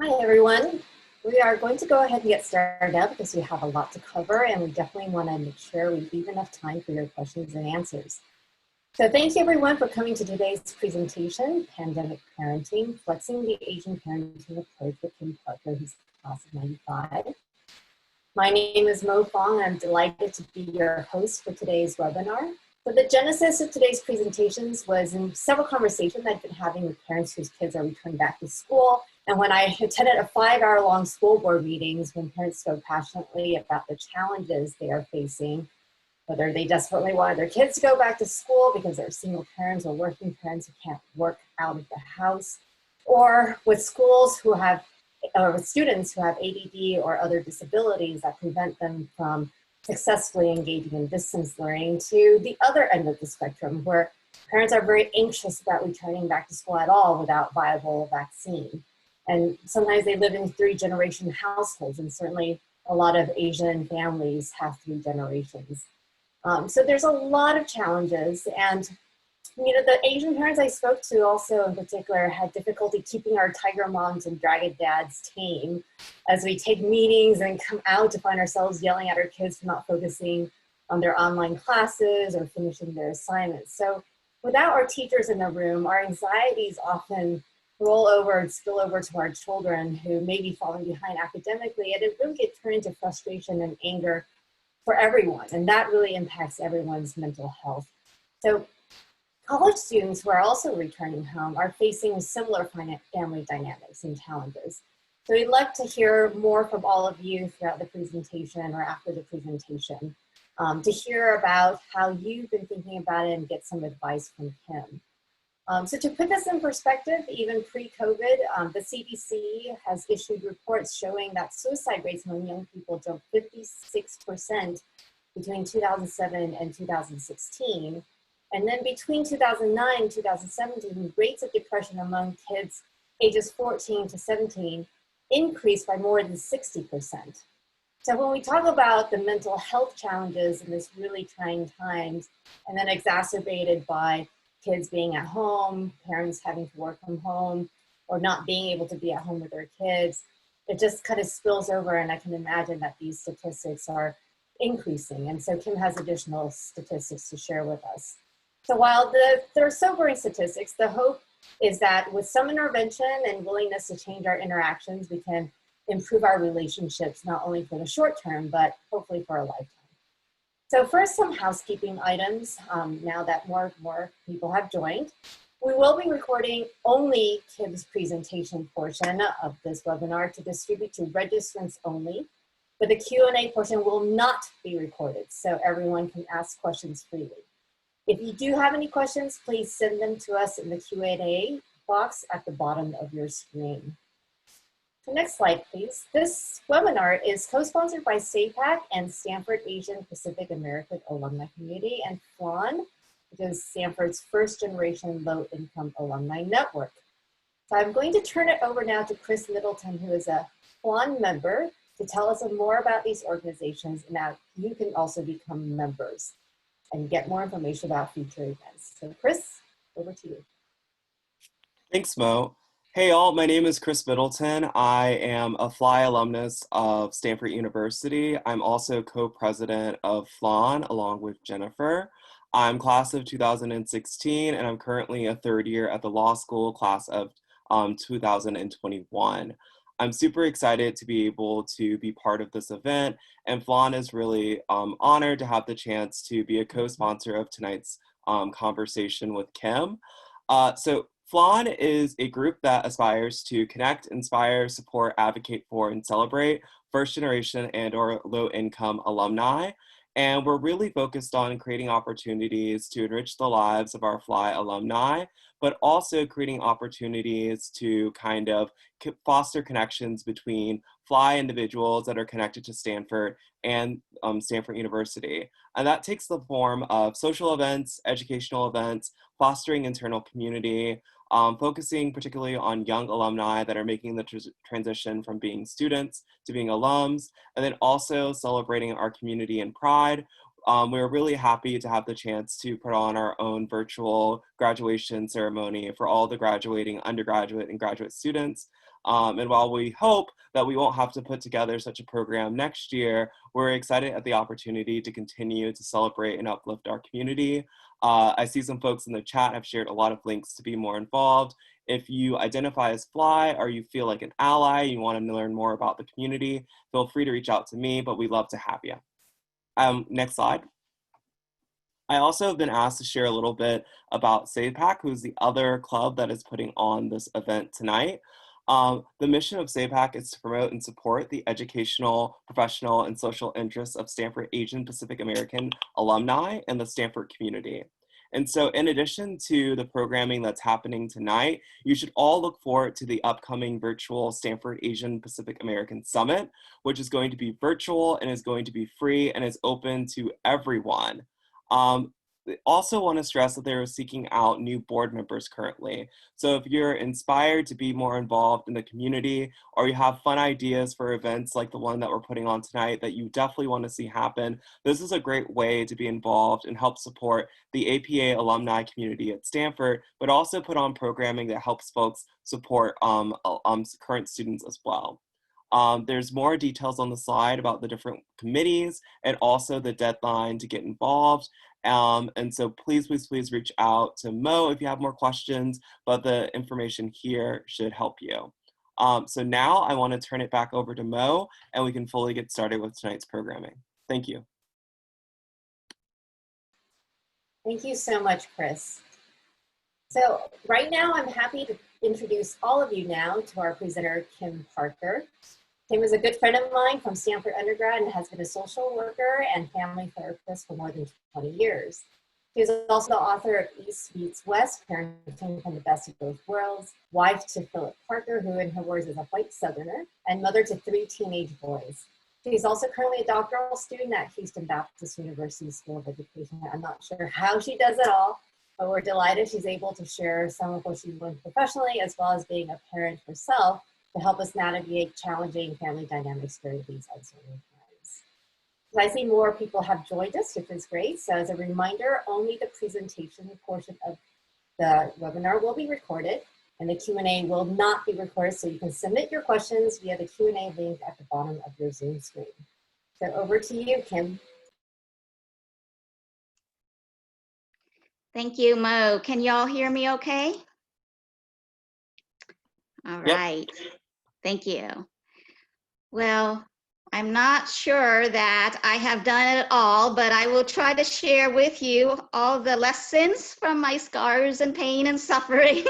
Hi, everyone. We are going to go ahead and get started now because we have a lot to cover, and we definitely want to make sure we leave enough time for your questions and answers. So thank you, everyone, for coming to today's presentation, Pandemic Parenting, Flexing the Asian Parenting Approach with Kim Parker, who's class of 95. My name is Fong, and I'm delighted to be your host for today's webinar. So the genesis of today's presentations was in several conversations I've been having with parents whose kids are returning back to school. And when I attended a 5-hour-long school board meetings, when parents spoke passionately about the challenges they are facing, whether they desperately wanted their kids to go back to school because they're single parents or working parents who can't work out of the house, or with schools who have, or with students who have ADD or other disabilities that prevent them from successfully engaging in distance learning, to the other end of the spectrum where parents are very anxious about returning back to school at all without viable vaccine. And sometimes they live in 3-generation households, and certainly a lot of Asian families have 3 generations. So there's a lot of challenges, and the Asian parents I spoke to also in particular had difficulty keeping our tiger moms and dragon dads tame as we take meetings and come out to find ourselves yelling at our kids for not focusing on their online classes or finishing their assignments. So without our teachers in the room, our anxieties often roll over and spill over to our children who may be falling behind academically, and it really gets turned into frustration and anger for everyone, and that really impacts everyone's mental health. So college students who are also returning home are facing similar family dynamics and challenges. So we'd like to hear more from all of you throughout the presentation or after the presentation to hear about how you've been thinking about it and get some advice from Kim. So to put this in perspective, even pre-COVID, the CDC has issued reports showing that suicide rates among young people jumped 56% between 2007 and 2016. And then between 2009 and 2017, rates of depression among kids ages 14 to 17 increased by more than 60%. So when we talk about the mental health challenges in this really trying times, and then exacerbated by kids being at home, parents having to work from home, or not being able to be at home with their kids, it just kind of spills over, and I can imagine that these statistics are increasing. And so Kim has additional statistics to share with us. So while they're sobering statistics, the hope is that with some intervention and willingness to change our interactions, we can improve our relationships, not only for the short term, but hopefully for a lifetime. So first, some housekeeping items, now that more people have joined. We will be recording only Kim's presentation portion of this webinar to distribute to registrants only, but the Q&A portion will not be recorded, so everyone can ask questions freely. If you do have any questions, please send them to us in the Q&A box at the bottom of your screen. So next slide, please. This webinar is co-sponsored by SAPAC and Stanford Asian Pacific American Alumni Community and FLAN, which is Stanford's first-generation low-income alumni network. So I'm going to turn it over now to Chris Middleton, who is a FLAN member, to tell us more about these organizations and how you can also become members and get more information about future events. So Chris, over to you. Thanks, Mo. Hey all, my name is Chris Middleton. I am a FLY alumnus of Stanford University. I'm also co-president of FLAN along with Jennifer. I'm class of 2016 and I'm currently a 3rd year at the law school class of 2021. I'm super excited to be able to be part of this event, and FLAN is really honored to have the chance to be a co-sponsor of tonight's conversation with Kim. So FLAN is a group that aspires to connect, inspire, support, advocate for, and celebrate first-generation and/or low-income alumni. And we're really focused on creating opportunities to enrich the lives of our FLY alumni, but also creating opportunities to kind of foster connections between FLY individuals that are connected to Stanford and Stanford University. And that takes the form of social events, educational events, fostering internal community, focusing particularly on young alumni that are making the transition from being students to being alums, and then also celebrating our community and pride we're really happy to have the chance to put on our own virtual graduation ceremony for all the graduating undergraduate and graduate students. And while we hope that we won't have to put together such a program next year, we're excited at the opportunity to continue to celebrate and uplift our community. I see some folks in the chat have shared a lot of links to be more involved. If you identify as Fly or you feel like an ally, you want to learn more about the community, feel free to reach out to me, but we'd love to have you. Next slide. I also have been asked to share a little bit about SAVEPAC, who's the other club that is putting on this event tonight. The mission of SAVEPAC is to promote and support the educational, professional, and social interests of Stanford Asian Pacific American alumni and the Stanford community. And so in addition to the programming that's happening tonight, you should all look forward to the upcoming virtual Stanford Asian Pacific American Summit, which is going to be virtual and is going to be free and is open to everyone. Also want to stress that they're seeking out new board members currently. So if you're inspired to be more involved in the community, or you have fun ideas for events like the one that we're putting on tonight that you definitely want to see happen, this is a great way to be involved and help support the APA alumni community at Stanford, but also put on programming that helps folks support current students as well. There's more details on the slide about the different committees and also the deadline to get involved. And so please reach out to Mo if you have more questions, but the information here should help you. So now I want to turn it back over to Mo and we can fully get started with tonight's programming. Thank you. Thank you so much, Chris. So right now I'm happy to introduce all of you now to our presenter, Kim Parker. Kim is a good friend of mine from Stanford undergrad and has been a social worker and family therapist for more than 20 years. She is also the author of East Meets West, Parenting from the Best of Both Worlds, wife to Philip Parker, who in her words is a white Southerner, and mother to 3 teenage boys. She's also currently a doctoral student at Houston Baptist University School of Education. I'm not sure how she does it all, but we're delighted she's able to share some of what she's learned professionally as well as being a parent herself to help us navigate challenging family dynamics during these uncertain times. So I see more people have joined us, which is great. So as a reminder, only the presentation portion of the webinar will be recorded and the Q&A will not be recorded. So you can submit your questions via the Q&A link at the bottom of your Zoom screen. So over to you, Kim. Thank you, Mo. Can y'all hear me okay? All right. Yep. Thank you. Well, I'm not sure that I have done it all, but I will try to share with you all the lessons from my scars and pain and suffering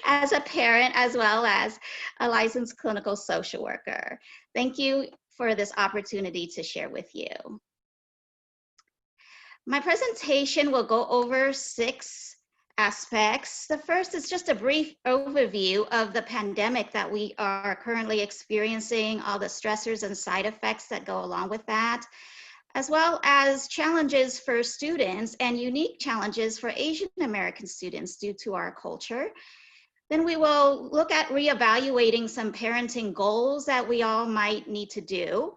as a parent, as well as a licensed clinical social worker. Thank you for this opportunity to share with you. My presentation will go over 6 aspects. The first is just a brief overview of the pandemic that we are currently experiencing, all the stressors and side effects that go along with that, as well as challenges for students and unique challenges for Asian American students due to our culture. Then we will look at reevaluating some parenting goals that we all might need to do.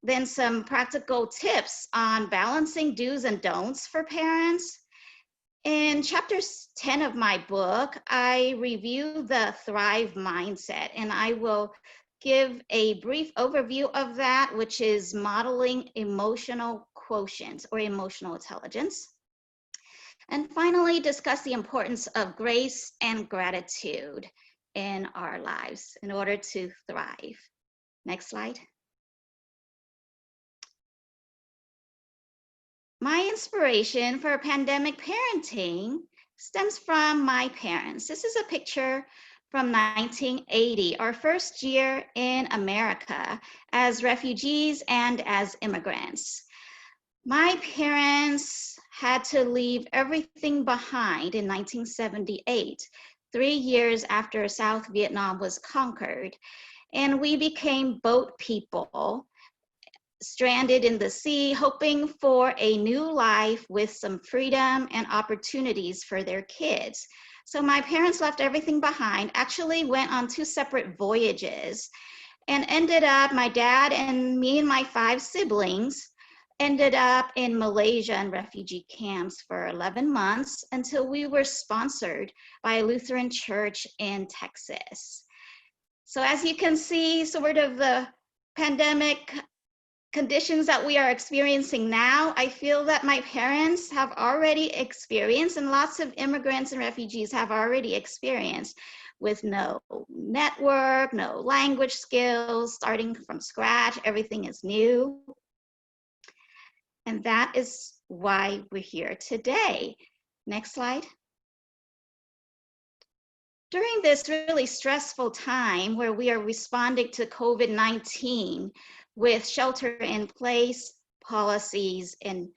Then some practical tips on balancing do's and don'ts for parents. In chapter 10 of my book, I review the Thrive mindset, and I will give a brief overview of that, which is modeling emotional quotient or emotional intelligence. And finally, discuss the importance of grace and gratitude in our lives in order to thrive. Next slide. My inspiration for pandemic parenting stems from my parents. This is a picture from 1980, our first year in America as refugees and as immigrants. My parents had to leave everything behind in 1978, 3 years after South Vietnam was conquered, and we became boat people, stranded in the sea, hoping for a new life with some freedom and opportunities for their kids. So my parents left everything behind, actually went on 2 separate voyages, and ended up, my dad and me and my 5 siblings ended up in Malaysia in refugee camps for 11 months until we were sponsored by a Lutheran church in Texas. So as you can see, sort of the pandemic conditions that we are experiencing now, I feel that my parents have already experienced, and lots of immigrants and refugees have already experienced, with no network, no language skills, starting from scratch, everything is new. And that is why we're here today. Next slide. During this really stressful time where we are responding to COVID-19 with shelter-in-place policies and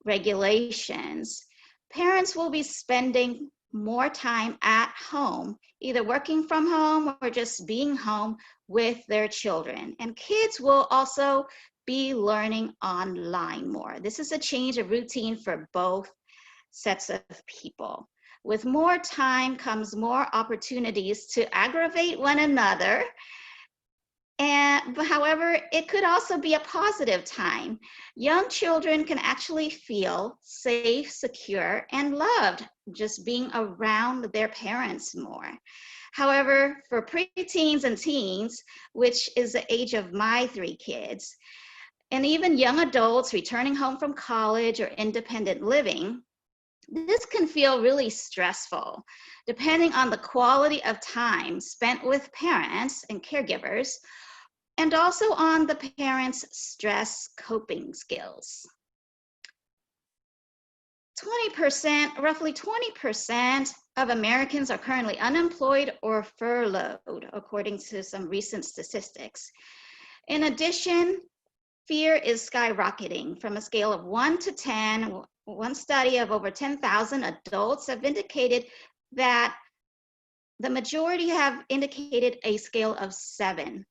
regulations, parents will be spending more time at home, either working from home or just being home with their children. And kids will also be learning online more. This is a change of routine for both sets of people. With more time comes more opportunities to aggravate one another. However, it could also be a positive time. Young children can actually feel safe, secure, and loved just being around their parents more. However, for preteens and teens, which is the age of my 3 kids, and even young adults returning home from college or independent living, this can feel really stressful, depending on the quality of time spent with parents and caregivers, and also on the parents' stress coping skills. 20%, roughly 20% of Americans are currently unemployed or furloughed, according to some recent statistics. In addition, fear is skyrocketing from a scale of 1 to 10. One study of over 10,000 adults have indicated that the majority have indicated a scale of 7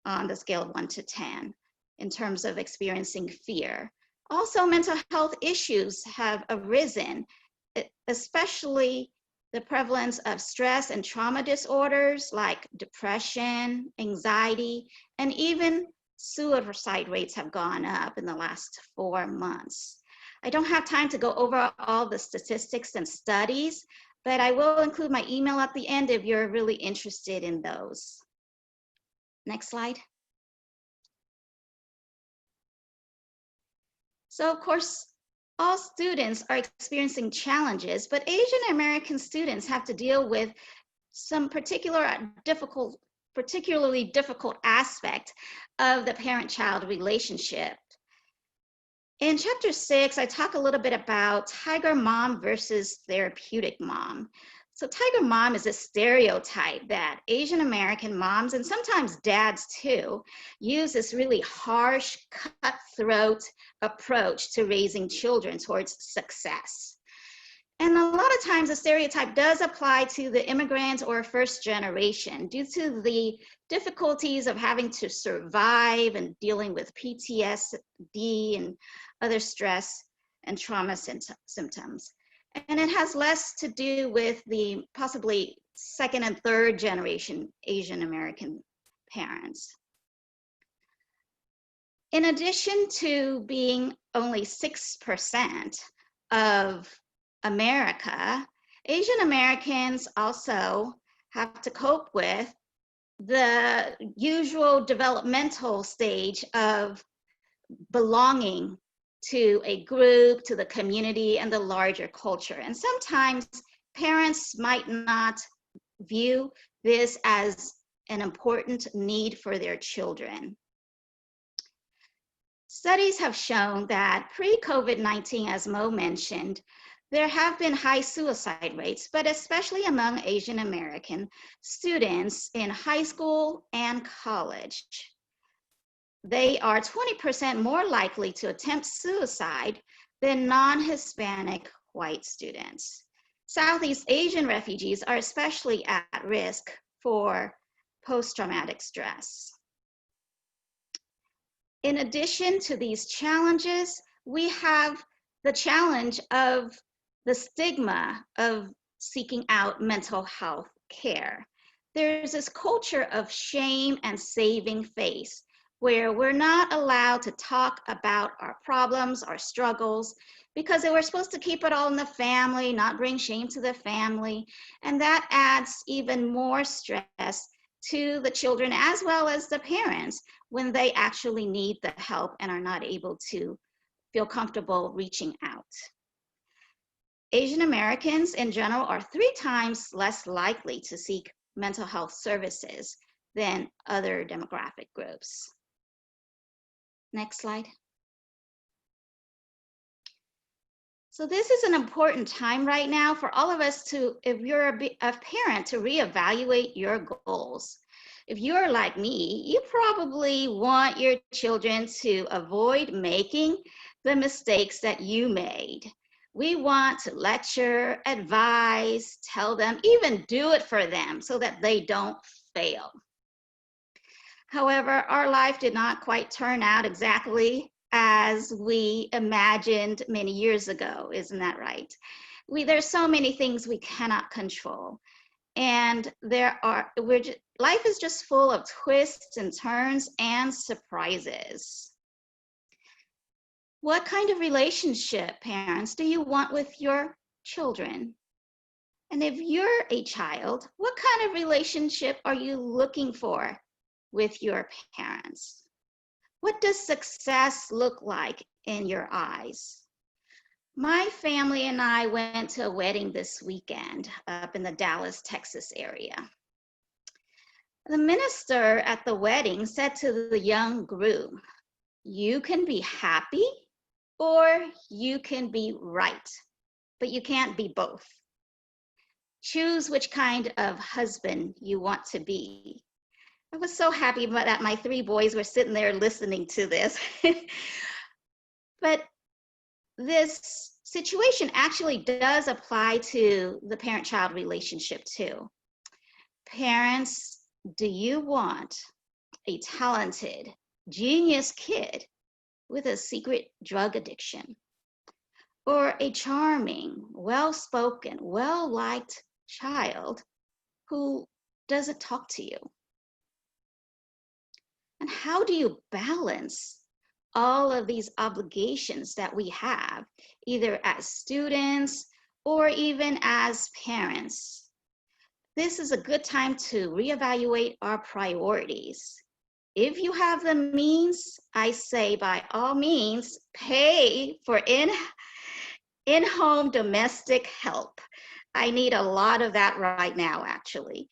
on the scale of 1 to 10 in terms of experiencing fear. Also, mental health issues have arisen, especially the prevalence of stress and trauma disorders like depression, anxiety, and even suicide rates have gone up in the last 4 months. I don't have time to go over all the statistics and studies, but I will include my email at the end if you're really interested in those. Next slide. So of course, all students are experiencing challenges, but Asian American students have to deal with some particularly difficult aspect of the parent-child relationship. In chapter 6, I talk a little bit about tiger mom versus therapeutic mom. So tiger mom is a stereotype that Asian American moms, and sometimes dads too, use this really harsh, cutthroat approach to raising children towards success. And a lot of times the stereotype does apply to the immigrant or first generation due to the difficulties of having to survive and dealing with PTSD and other stress and trauma symptoms. And it has less to do with the possibly second and third generation Asian American parents. In addition to being only 6% of America, Asian Americans also have to cope with the usual developmental stage of belonging to a group, to the community, and the larger culture. And sometimes parents might not view this as an important need for their children. Studies have shown that pre-COVID-19, as Mo mentioned, there have been high suicide rates, but especially among Asian American students in high school and college. They are 20% more likely to attempt suicide than non-Hispanic white students. Southeast Asian refugees are especially at risk for post-traumatic stress. In addition to these challenges, we have the challenge of the stigma of seeking out mental health care. There's this culture of shame and saving face where we're not allowed to talk about our problems, our struggles, because they were supposed to keep it all in the family, not bring shame to the family. And that adds even more stress to the children as well as the parents when they actually need the help and are not able to feel comfortable reaching out. Asian Americans in general are 3 times less likely to seek mental health services than other demographic groups. Next slide. So this is an important time right now for all of us to, if you're a parent, to reevaluate your goals. If you're like me, you probably want your children to avoid making the mistakes that you made. We want to lecture, advise, tell them, even do it for them so that they don't fail. However, our life did not quite turn out exactly as we imagined many years ago, isn't that right? There's so many things we cannot control. And life is just full of twists and turns and surprises. What kind of relationship, parents, do you want with your children? And if you're a child, what kind of relationship are you looking for with your parents? What does success look like in your eyes? My family and I went to a wedding this weekend up in the Dallas, Texas area. The minister at the wedding said to the young groom, "You can be happy or you can be right, but you can't be both. Choose which kind of husband you want to be." I was so happy that my 3 boys were sitting there listening to this. But this situation actually does apply to the parent-child relationship too. Parents, do you want a talented, genius kid with a secret drug addiction? Or a charming, well-spoken, well-liked child who doesn't talk to you? And how do you balance all of these obligations that we have, either as students or even as parents? This is a good time to reevaluate our priorities. If you have the means, I say by all means, pay for in-home domestic help. I need a lot of that right now, actually.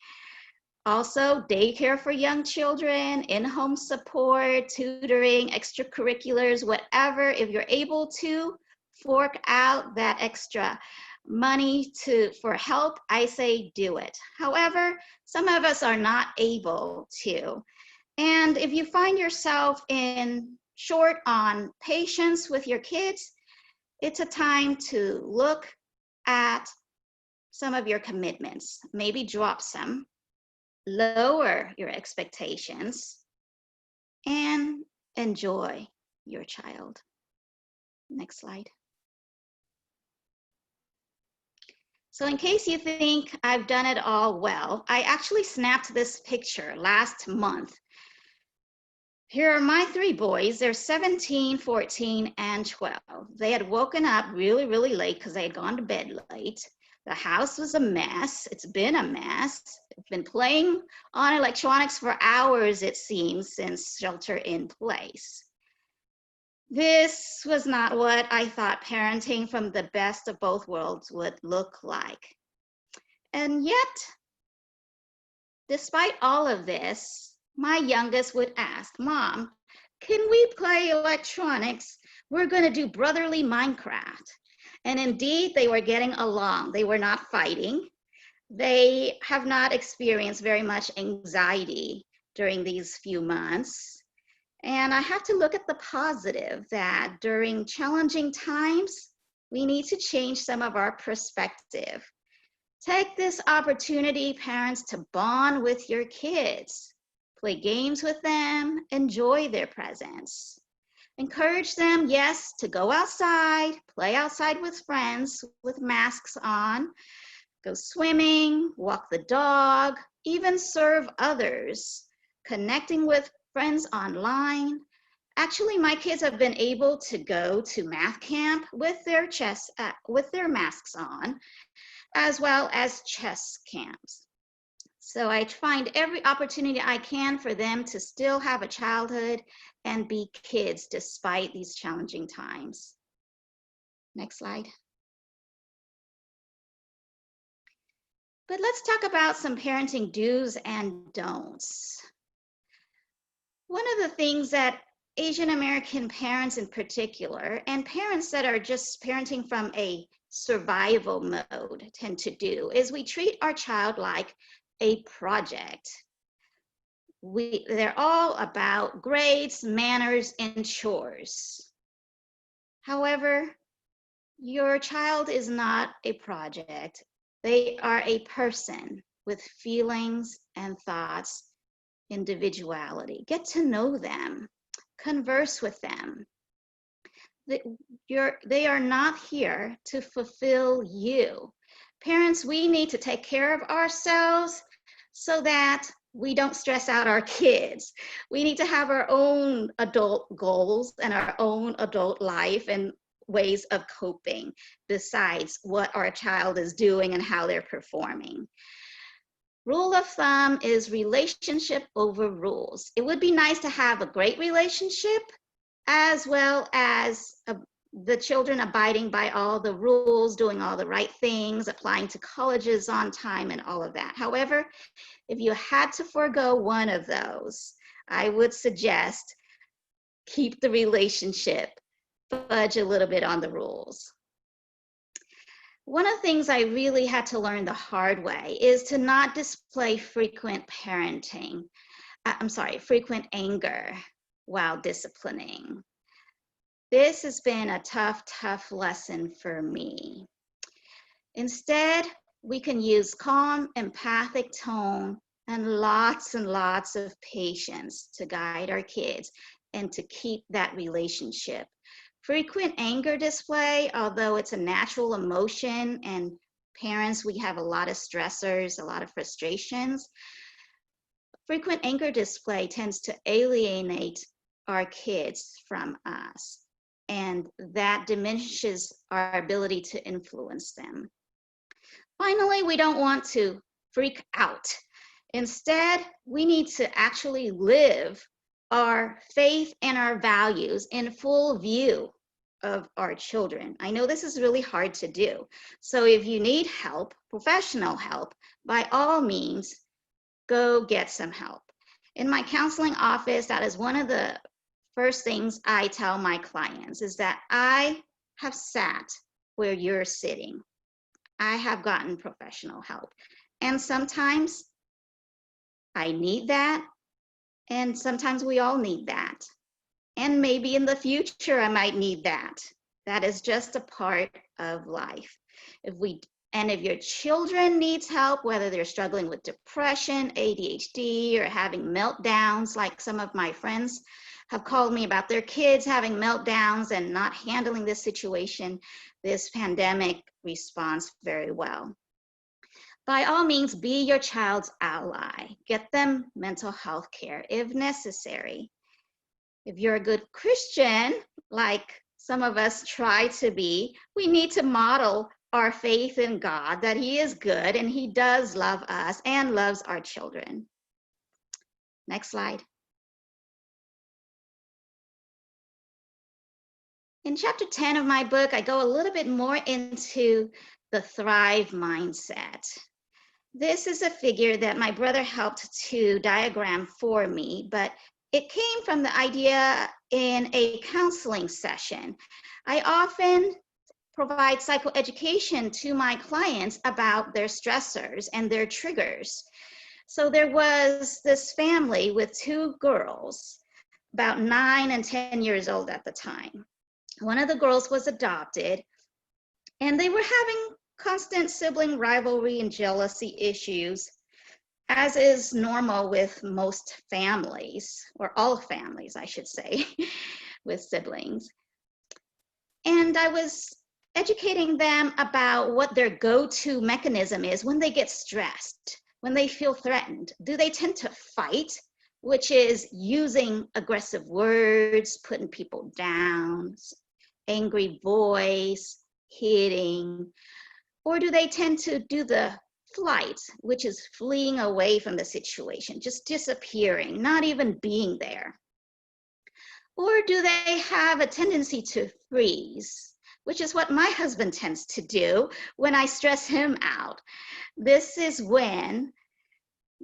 Also, daycare for young children, in-home support, tutoring, extracurriculars, whatever. If you're able to fork out that extra money for help, I say do it. However, some of us are not able to. And if you find yourself short on patience with your kids, it's a time to look at some of your commitments, maybe drop some, lower your expectations, and enjoy your child. Next slide. So in case you think I've done it all well, I actually snapped this picture last month. Here are my 3 boys. They're 17, 14, and 12. They had woken up really, really late because they had gone to bed late. The house was a mess. It's been a mess. They've been playing on electronics for hours, it seems, since shelter in place. This was not what I thought parenting from the best of both worlds would look like. And yet, despite all of this, my youngest would ask, "Mom, can we play electronics? We're going to do brotherly Minecraft." And indeed, they were getting along. They were not fighting. They have not experienced very much anxiety during these few months. And I have to look at the positive that during challenging times, we need to change some of our perspective. Take this opportunity, parents, to bond with your kids. Play games with them, enjoy their presence. Encourage them, yes, to go outside, play outside with friends with masks on, go swimming, walk the dog, even serve others. Connecting with friends online. Actually, my kids have been able to go to math camp with their masks on, as well as chess camps. So I find every opportunity I can for them to still have a childhood and be kids despite these challenging times. Next slide. But let's talk about some parenting do's and don'ts. One of the things that Asian American parents in particular, and parents that are just parenting from a survival mode tend to do, is we treat our child like a project. They're all about grades, manners, and chores. However, your child is not a project. They are a person with feelings and thoughts, individuality. Get to know them, converse with them. They are not here to fulfill you. Parents, we need to take care of ourselves so that we don't stress out our kids. We need to have our own adult goals and our own adult life and ways of coping besides what our child is doing and how they're performing. Rule of thumb is relationship over rules. It would be nice to have a great relationship as well as the children abiding by all the rules, doing all the right things, applying to colleges on time and all of that. However, if you had to forego one of those, I would suggest keep the relationship, fudge a little bit on the rules. One of the things I really had to learn the hard way is to not display frequent anger while disciplining. This has been a tough lesson for me. Instead, we can use calm, empathic tone and lots of patience to guide our kids and to keep that relationship. Frequent anger display, although it's a natural emotion, and parents, we have a lot of stressors, a lot of frustrations. Frequent anger display tends to alienate our kids from us, and that diminishes our ability to influence them. Finally, we don't want to freak out. Instead, we need to actually live our faith and our values in full view of our children. I know this is really hard to do. So if you need help, professional help, by all means, go get some help. In my counseling office, that is one of the first things I tell my clients is that I have sat where you're sitting. I have gotten professional help. And sometimes I need that. And sometimes we all need that. And maybe in the future, I might need that. That is just a part of life. If your children needs help, whether they're struggling with depression, ADHD, or having meltdowns, like some of my friends have called me about their kids having meltdowns and not handling this situation, this pandemic responds very well. By all means, be your child's ally. Get them mental health care if necessary. If you're a good Christian, like some of us try to be, we need to model our faith in God, that He is good and He does love us and loves our children. Next slide. In chapter 10 of my book, I go a little bit more into the Thrive mindset. This is a figure that my brother helped to diagram for me, but it came from the idea in a counseling session. I often provide psychoeducation to my clients about their stressors and their triggers. So there was this family with two girls, about 9 and 10 years old at the time. One of the girls was adopted, and they were having constant sibling rivalry and jealousy issues, as is normal with most families, or all families, I should say, with siblings. And I was educating them about what their go-to mechanism is when they get stressed, when they feel threatened. Do they tend to fight, which is using aggressive words, putting people down, angry voice, hitting? Or do they tend to do the flight, which is fleeing away from the situation, just disappearing, not even being there? Or do they have a tendency to freeze, which is what my husband tends to do when I stress him out? This is when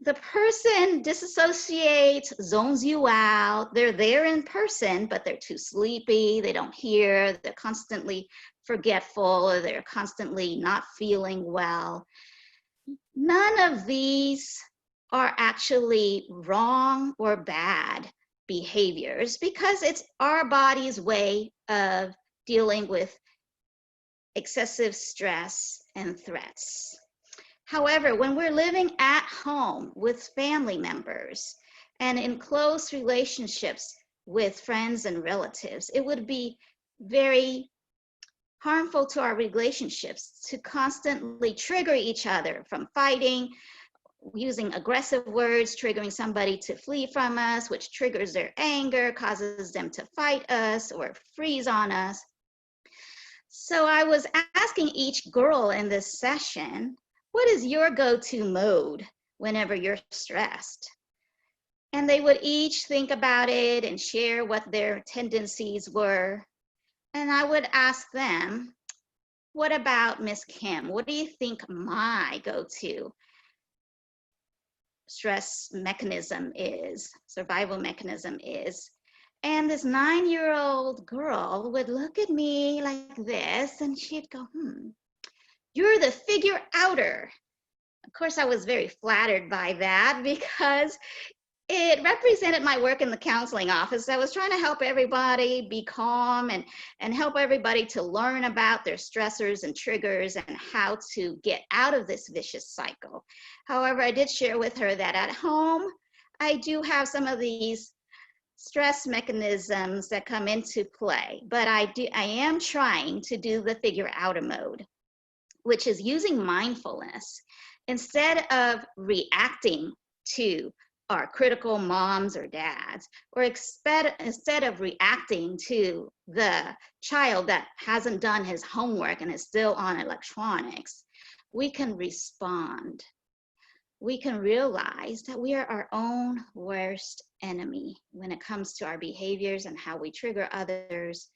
the person disassociates, zones you out. They're there in person, but they're too sleepy. They don't hear. They're constantly forgetful, or they're constantly not feeling well. None of these are actually wrong or bad behaviors, because it's our body's way of dealing with excessive stress and threats. However, when we're living at home with family members and in close relationships with friends and relatives, it would be very harmful to our relationships to constantly trigger each other, from fighting, using aggressive words, triggering somebody to flee from us, which triggers their anger, causes them to fight us or freeze on us. So I was asking each girl in this session, what is your go-to mode whenever you're stressed? And they would each think about it and share what their tendencies were. And I would ask them, what about Miss Kim? What do you think my go-to stress mechanism is, survival mechanism is? And this 9-year-old girl would look at me like this, and she'd go, you're the figure outer. Of course, I was very flattered by that, because it represented my work in the counseling office. I was trying to help everybody be calm and help everybody to learn about their stressors and triggers and how to get out of this vicious cycle. However, I did share with her that at home, I do have some of these stress mechanisms that come into play, but I am trying to do the figure outer mode, which is using mindfulness. Instead of reacting to our critical moms or dads, or instead of reacting to the child that hasn't done his homework and is still on electronics, we can respond. We can realize that we are our own worst enemy when it comes to our behaviors and how we trigger others,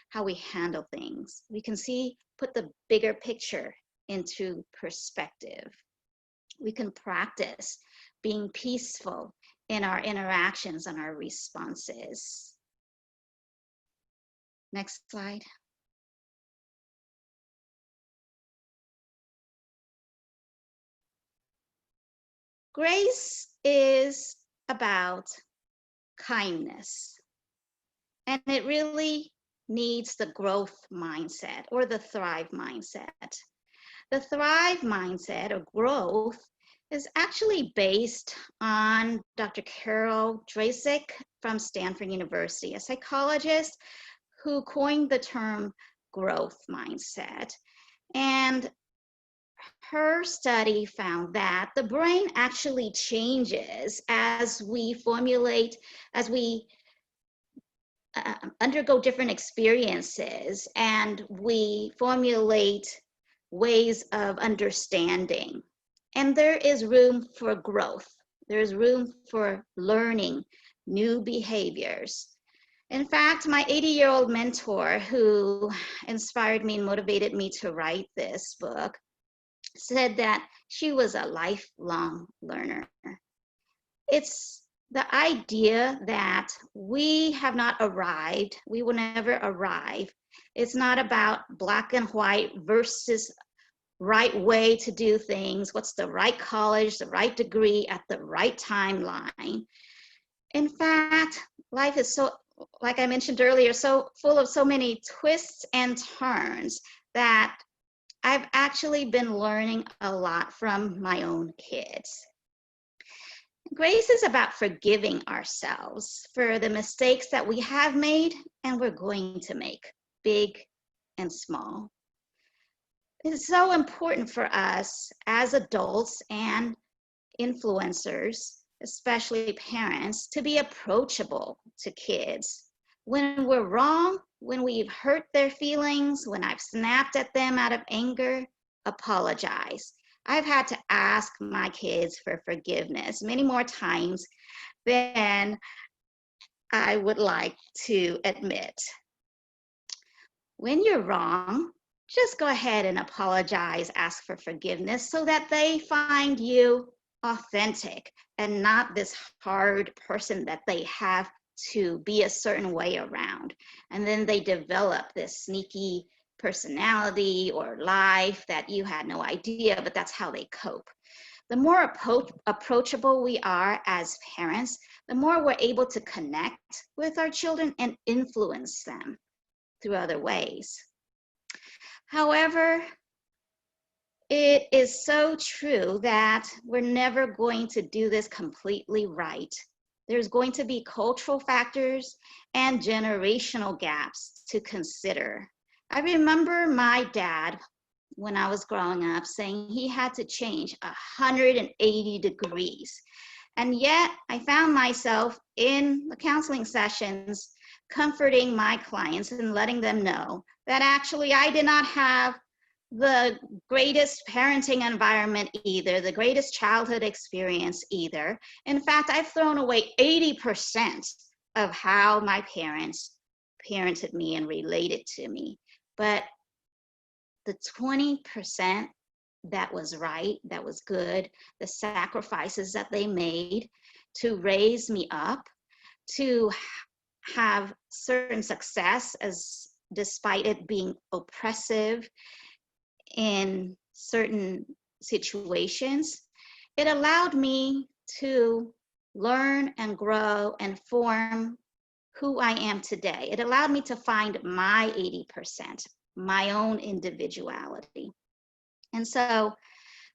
how we handle things. We can put the bigger picture into perspective. We can practice being peaceful in our interactions and our responses. Next slide. Grace is about kindness, and it really needs the growth mindset or the thrive mindset. The thrive mindset or growth is actually based on Dr. Carol Drazek from Stanford University, a psychologist who coined the term growth mindset. And her study found that the brain actually changes as we undergo different experiences, and we formulate ways of understanding. And there is room for growth. There's room for learning new behaviors. In fact, my 80-year-old mentor, who inspired me and motivated me to write this book, said that she was a lifelong learner. It's the idea that we have not arrived, we will never arrive. It's not about black and white versus right way to do things, what's the right college, the right degree at the right timeline. In fact, life is so, like I mentioned earlier, so full of so many twists and turns that I've actually been learning a lot from my own kids. Grace is about forgiving ourselves for the mistakes that we have made and we're going to make, big and small. It's so important for us as adults and influencers especially parents, to be approachable to kids. When we're wrong, when we've hurt their feelings, when I've snapped at them out of anger, apologize. I've had to ask my kids for forgiveness many more times than I would like to admit. When you're wrong, just go ahead and apologize, ask for forgiveness so that they find you authentic and not this hard person that they have to be a certain way around. And then they develop this sneaky personality or life that you had no idea, but that's how they cope. The more approachable we are as parents, the more we're able to connect with our children and influence them through other ways. However, it is so true that we're never going to do this completely right. There's going to be cultural factors and generational gaps to consider. I remember my dad, when I was growing up, saying he had to change 180 degrees. And yet I found myself in the counseling sessions comforting my clients and letting them know that actually I did not have the greatest parenting environment either, the greatest childhood experience either. In fact, I've thrown away 80% of how my parents parented me and related to me. But the 20% that was right, that was good, the sacrifices that they made to raise me up, to have certain success as despite it being oppressive in certain situations, it allowed me to learn and grow and form who I am today. It allowed me to find my 80%, my own individuality. And so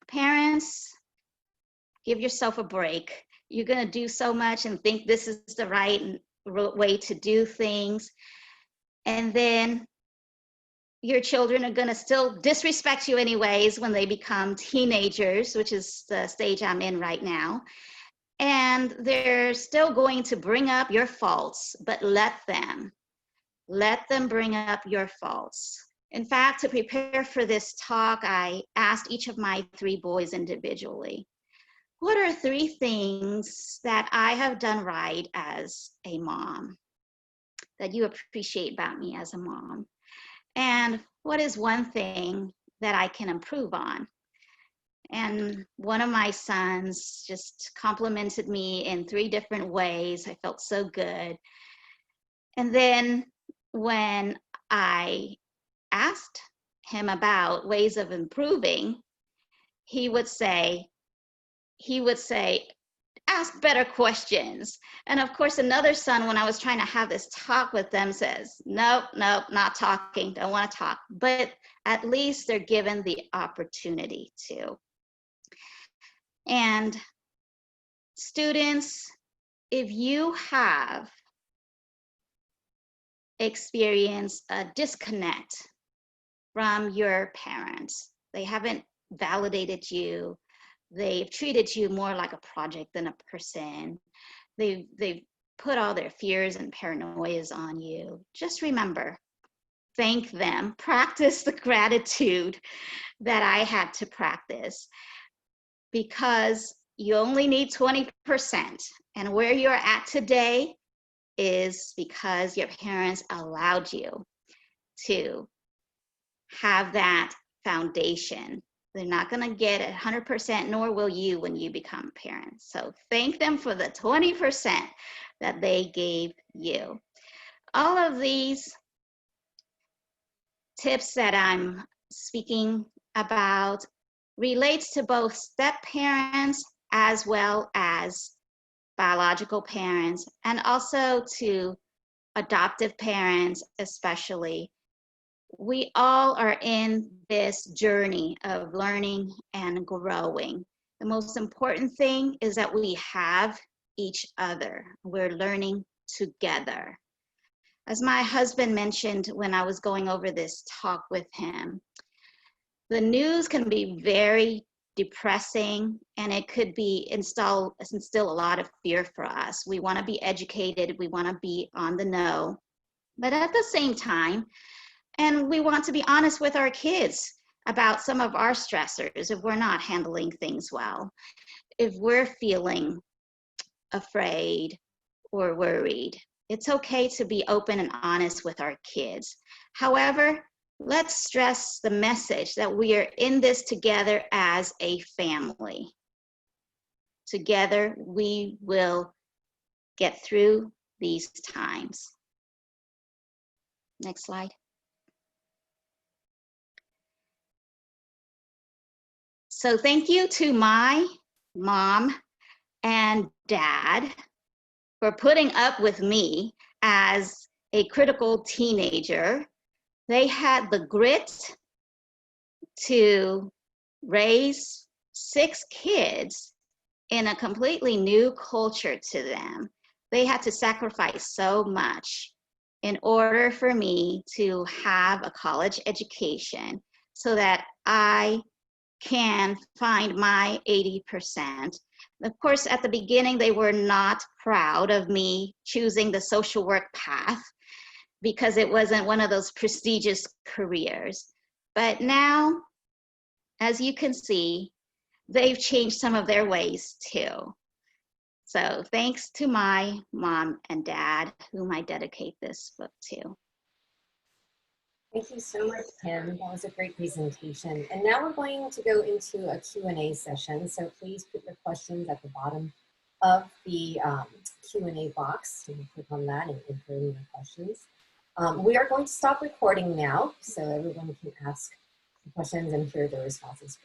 parents, give yourself a break. You're gonna do so much and think this is the right way to do things. And then your children are gonna still disrespect you anyways when they become teenagers, which is the stage I'm in right now. And they're still going to bring up your faults, but let them bring up your faults. In fact, to prepare for this talk, I asked each of my 3 boys individually, what are 3 things that I have done right as a mom that you appreciate about me as a mom? And what is one thing that I can improve on? And one of my sons just complimented me in 3 different ways. I felt so good. And then when I asked him about ways of improving, he would say, ask better questions. And of course, another son, when I was trying to have this talk with them, says, nope, not talking, don't want to talk. But at least they're given the opportunity to. And students, if you have experienced a disconnect from your parents, they haven't validated you, they've treated you more like a project than a person, they've put all their fears and paranoias on you, just remember, thank them, practice the gratitude that I had to practice, because you only need 20%. And where you're at today is because your parents allowed you to have that foundation. They're not going to get 100%, nor will you when you become parents. So thank them for the 20% that they gave you. All of these tips that I'm speaking about relates to both step parents as well as biological parents, and also to adoptive parents especially. We all are in this journey of learning and growing. The most important thing is that we have each other. We're learning together. As my husband mentioned when I was going over this talk with him, the news can be very depressing, and it could be instill a lot of fear for us. We want to be educated, we want to be on the know, but at the same time, and we want to be honest with our kids about some of our stressors if we're not handling things well, if we're feeling afraid or worried. It's okay to be open and honest with our kids. However, let's stress the message that we are in this together as a family. Together, we will get through these times. Next slide. So thank you to my mom and dad for putting up with me as a critical teenager. They had the grit to raise 6 kids in a completely new culture to them. They had to sacrifice so much in order for me to have a college education so that I can find my 80%. Of course, at the beginning, they were not proud of me choosing the social work path because it wasn't one of those prestigious careers. But now, as you can see, they've changed some of their ways too. So thanks to my mom and dad, whom I dedicate this book to. Thank you so much, Kim. That was a great presentation. And now we're going to go into a Q&A session. So please put your questions at the bottom of the Q&A box. So you click on that and enter in your questions. We are going to stop recording now so everyone can ask questions and hear the responses.